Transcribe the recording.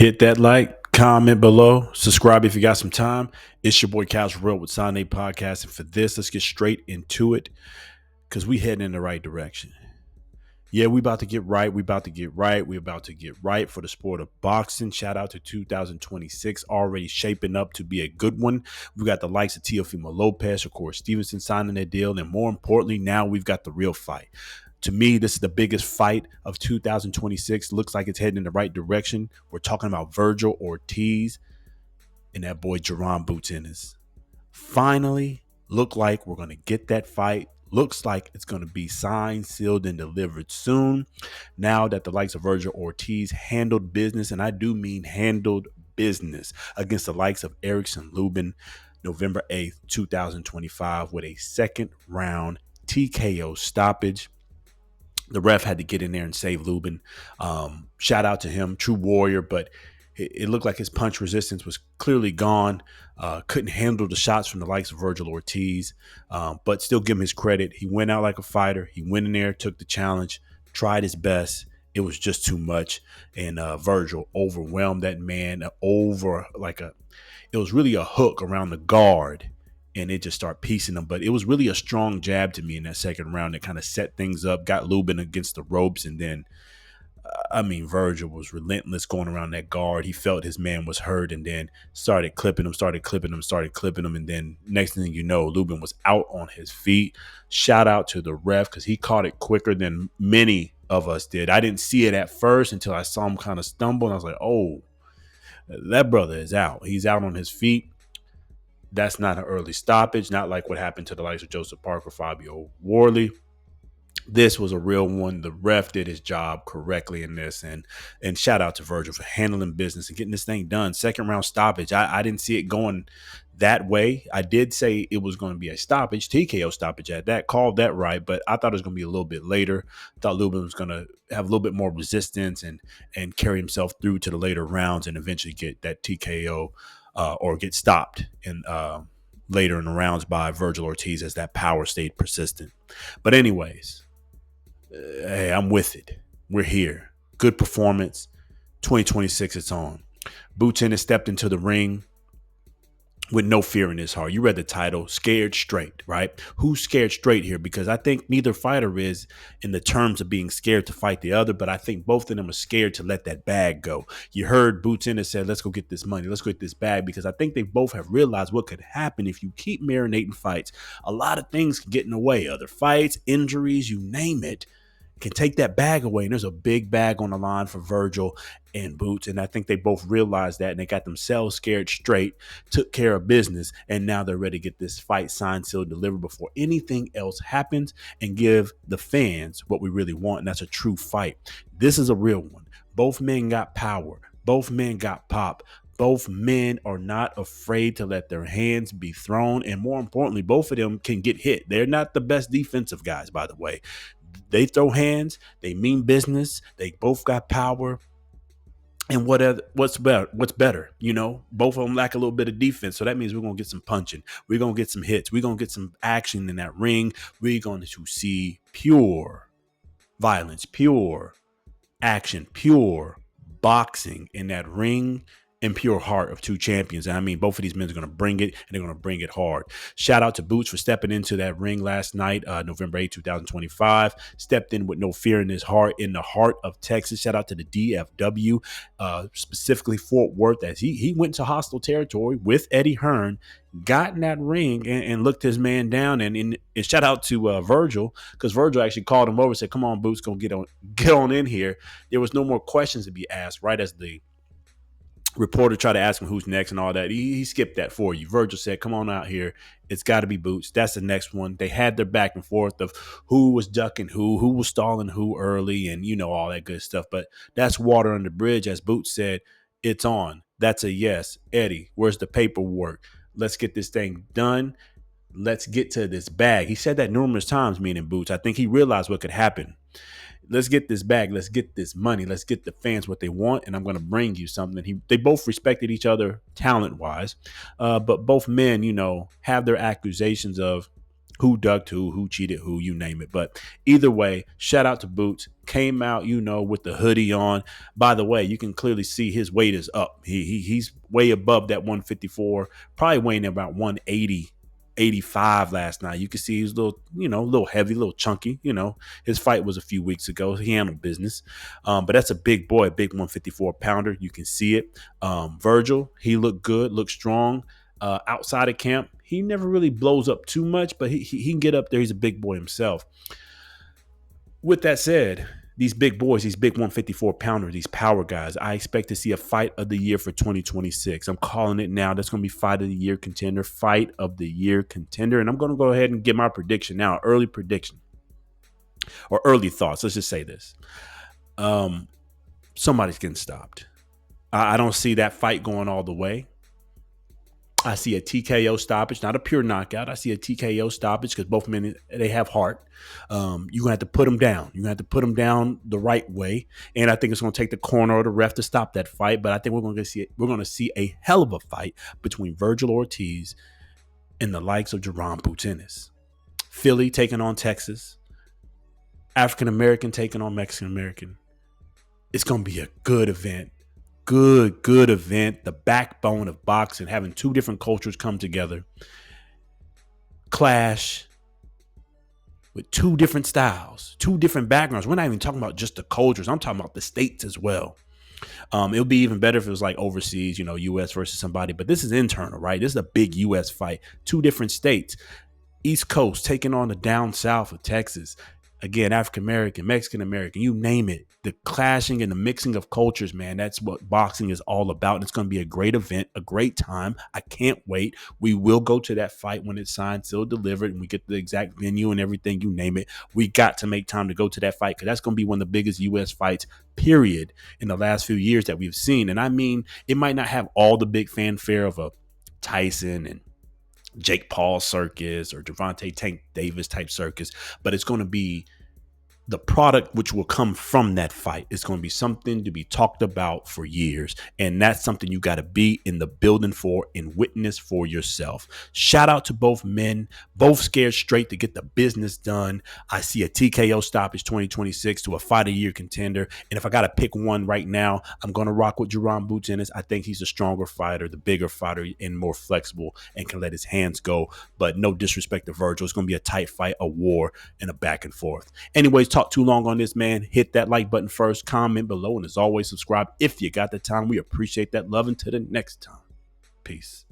Hit that like, comment below, subscribe if you got some time. It's your boy Cash Real with Sign A Podcast. And for this, let's get straight into it because we heading in the right direction. Yeah, we about to get right. We about to get right. We about to get right for the sport of boxing. Shout out to 2026 already shaping up to be a good one. We got the likes of Teofimo Lopez, of course, Stevenson signing their deal. And more importantly, now we've got the real fight. To me, this is the biggest fight of 2026. Looks like it's heading in the right direction. We're talking about Vergil Ortiz and that boy Jaron Ennis. Finally, look like we're going to get that fight. Looks like it's going to be signed, sealed, and delivered soon. Now that the likes of Vergil Ortiz handled business, and I do mean handled business, against the likes of Erickson Lubin, November 8th, 2025, with a second round TKO stoppage. The ref had to get in there and save Lubin. Shout out to him, true warrior, but it looked like his punch resistance was clearly gone. Couldn't handle the shots from the likes of Vergil Ortiz, but still give him his credit. He went out like a fighter. He went in there, took the challenge, tried his best. It was just too much, and Vergil overwhelmed that man it was really a hook around the guard, and it just started piecing him. But it was really a strong jab to me in that second round that kind of set things up, got Lubin against the ropes, and then Vergil was relentless going around that guard. He felt his man was hurt and then started clipping him. And then next thing you know, Lubin was out on his feet. Shout out to the ref because he caught it quicker than many of us did. I didn't see it at first until I saw him kind of stumble. And I was like, oh, that brother is out. He's out on his feet. That's not an early stoppage, not like what happened to the likes of Joseph Parker, Fabio Worley. This was a real one. The ref did his job correctly in this, and shout out to Vergil for handling business and getting this thing done. Second round stoppage. I didn't see it going that way. I did say it was going to be a stoppage, TKO stoppage at that. Called that right, but I thought it was going to be a little bit later. Thought Lubin was going to have a little bit more resistance and carry himself through to the later rounds and eventually get that TKO or get stopped in later in the rounds by Vergil Ortiz as that power stayed persistent. But anyways, hey, I'm with it. We're here. Good performance. 2026, it's on. Ennis stepped into the ring with no fear in his heart. You read the title, Scared Straight, right? Who's scared straight here? Because I think neither fighter is in the terms of being scared to fight the other, but I think both of them are scared to let that bag go. You heard Ennis said, let's go get this money. Let's go get this bag, because I think they both have realized what could happen if you keep marinating fights. A lot of things can get in the way. Other fights, injuries, you name it, can take that bag away. And there's a big bag on the line for Vergil and Boots. And I think they both realized that, and they got themselves scared straight, took care of business, and now they're ready to get this fight signed, sealed, delivered before anything else happens, and give the fans what we really want, and that's a true fight. This is a real one. Both men got power. Both men got pop. Both men are not afraid to let their hands be thrown. And more importantly, both of them can get hit. They're not the best defensive guys, by the way. They throw hands. They mean business. They both got power. And what's better? You know, both of them lack a little bit of defense. So that means we're going to get some punching. We're going to get some hits. We're going to get some action in that ring. We're going to see pure violence, pure action, pure boxing in that ring, and pure heart of two champions. And I mean, both of these men are going to bring it, and they're going to bring it hard. Shout out to Boots for stepping into that ring last night, November 8, 2025. Stepped in with no fear in his heart, in the heart of Texas. Shout out to the DFW, specifically Fort Worth, as he went to hostile territory with Eddie Hearn, got in that ring and looked his man down. And shout out to Vergil, because Vergil actually called him over and said, come on, Boots, go get on in here. There was no more questions to be asked, right as the reporter tried to ask him who's next and all that. He skipped that for you. Vergil said, come on out here. It's got to be Boots. That's the next one. They had their back and forth of who was ducking who was stalling who early, and all that good stuff. But that's water under the bridge. As Boots said, it's on. That's a yes. Eddie, where's the paperwork? Let's get this thing done. Let's get to this bag. He said that numerous times, meaning Boots. I think he realized what could happen. Let's get this bag. Let's get this money. Let's get the fans what they want, and I'm going to bring you something. They both respected each other talent-wise, but both men, have their accusations of who ducked who cheated who, you name it. But either way, shout out to Boots. Came out, with the hoodie on. By the way, you can clearly see his weight is up. He's way above that 154, probably weighing about 180. 85 last night. You can see he's a little, a little heavy, a little chunky. His fight was a few weeks ago. He handled business. But that's a big boy, a big 154 pounder. You can see it. Vergil, he looked good, looked strong. Outside of camp, he never really blows up too much, but he can get up there. He's a big boy himself. With that said, these big boys, these big 154 pounder, these power guys, I expect to see a fight of the year for 2026. I'm calling it now. That's going to be fight of the year contender, fight of the year contender. And I'm going to go ahead and get my prediction now, early prediction or early thoughts. Let's just say this. Somebody's getting stopped. I don't see that fight going all the way. I see a TKO stoppage, not a pure knockout. I see a TKO stoppage because both men, they have heart. You're going to have to put them down. You're going to have to put them down the right way. And I think it's going to take the corner or the ref to stop that fight. But I think we're going to see a hell of a fight between Vergil Ortiz and the likes of Jaron Ennis. Philly taking on Texas. African-American taking on Mexican-American. It's going to be a good event. Good event. The backbone of boxing, having two different cultures come together, clash with two different styles, two different backgrounds. We're not even talking about just the cultures. I'm talking about the states as well. It would be even better if it was like overseas, U.S. versus somebody. But this is internal, right? This is a big U.S. fight. Two different states. East Coast taking on the down south of Texas. Again, African-American, Mexican-American, you name it. The clashing and the mixing of cultures, man, that's what boxing is all about. And it's going to be a great event, a great time. I can't wait. We will go to that fight when it's signed, sealed, delivered, and we get the exact venue and everything, you name it. We got to make time to go to that fight because that's going to be one of the biggest U.S. fights, period, in the last few years that we've seen. And I mean, it might not have all the big fanfare of a Tyson and Jake Paul circus or Gervonta Tank Davis type circus, but it's going to be the product which will come from that fight. It's going to be something to be talked about for years. And that's something you got to be in the building for and witness for yourself. Shout out to both men, both scared straight to get the business done. I see a TKO stoppage 2026 to a fight of the year contender. And if I got to pick one right now, I'm going to rock with Jaron Ennis. I think he's a stronger fighter, the bigger fighter, and more flexible and can let his hands go. But no disrespect to Vergil. It's going to be a tight fight, a war, and a back and forth. Anyways, talk too long on this, man. Hit that like button first, comment below, and as always, subscribe if you got the time. We appreciate that. Love until the next time. Peace.